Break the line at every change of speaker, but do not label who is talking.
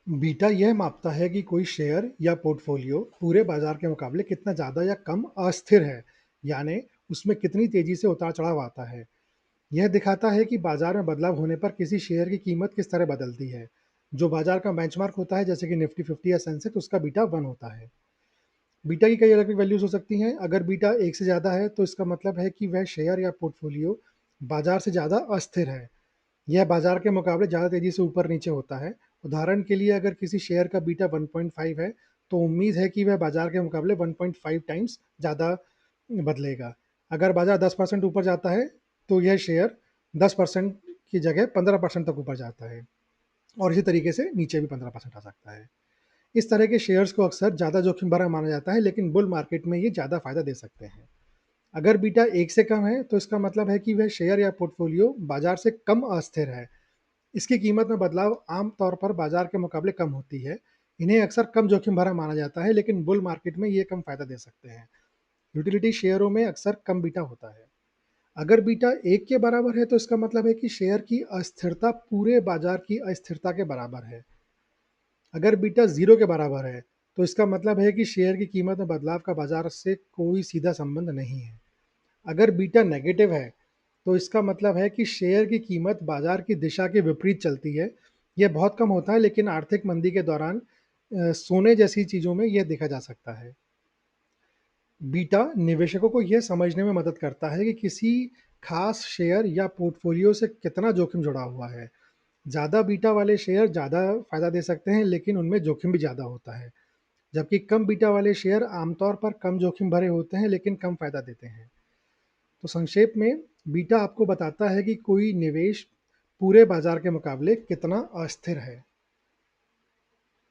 Beta यह मापता है कि कोई शेयर या पोर्टफोलियो पूरे बाजार के मुकाबले कितना ज़्यादा या कम अस्थिर है, यानी उसमें कितनी तेज़ी से उतार-चढ़ाव आता है। यह दिखाता है कि बाजार में बदलाव होने पर किसी शेयर की कीमत किस तरह बदलती है। जो बाजार का बेंचमार्क होता है, जैसे कि निफ्टी 50 या सेंसेक्स, उसका बीटा 1 होता है। बीटा की कई अलग-अलग वैल्यूज़ हो सकती हैं। अगर बीटा 1 से ज़्यादा है, तो इसका मतलब है कि वह शेयर या पोर्टफोलियो बाजार से ज़्यादा अस्थिर है। यह बाजार के मुकाबले ज़्यादा तेज़ी से ऊपर-नीचे होता है। उदाहरण के लिए अगर किसी शेयर का बीटा 1.5 है, तो उम्मीद है कि वह बाजार के मुकाबले 1.5 टाइम्स ज़्यादा बदलेगा। अगर बाजार 10% ऊपर जाता है, तो यह शेयर 10% की जगह 15% तक ऊपर जाता है और इसी तरीके से नीचे भी 15% आ सकता है। इस तरह के शेयर्स को अक्सर ज़्यादा जोखिम भरा माना जाता है, लेकिन बुल मार्केट में ये ज़्यादा फ़ायदा दे सकते हैं। अगर बीटा 1 से कम है, तो इसका मतलब है कि वह शेयर या पोर्टफोलियो बाजार से कम अस्थिर है। इसकी कीमत में बदलाव आम तौर पर बाजार के मुकाबले कम होती है। इन्हें अक्सर कम जोखिम भरा माना जाता है, लेकिन बुल मार्केट में ये कम फायदा दे सकते हैं। यूटिलिटी शेयरों में अक्सर कम बीटा होता है। अगर बीटा 1 के बराबर है, तो इसका मतलब है कि शेयर की अस्थिरता पूरे बाजार की अस्थिरता के बराबर है। अगर बीटा 0 के बराबर है, तो इसका मतलब है कि शेयर की कीमत में बदलाव का बाजार से कोई सीधा संबंध नहीं है। अगर बीटा नेगेटिव है, तो इसका मतलब है कि शेयर की कीमत बाजार की दिशा के विपरीत चलती है। यह बहुत कम होता है, लेकिन आर्थिक मंदी के दौरान सोने जैसी चीज़ों में यह देखा जा सकता है। बीटा निवेशकों को यह समझने में मदद करता है कि किसी खास शेयर या पोर्टफोलियो से कितना जोखिम जुड़ा हुआ है। ज़्यादा बीटा वाले शेयर ज़्यादा फायदा दे सकते हैं, लेकिन उनमें जोखिम भी ज़्यादा होता है। जबकि कम बीटा वाले शेयर आमतौर पर कम जोखिम भरे होते हैं, लेकिन कम फायदा देते हैं। तो संक्षेप में, बीटा आपको बताता है कि कोई निवेश पूरे बाजार के मुकाबले कितना अस्थिर है।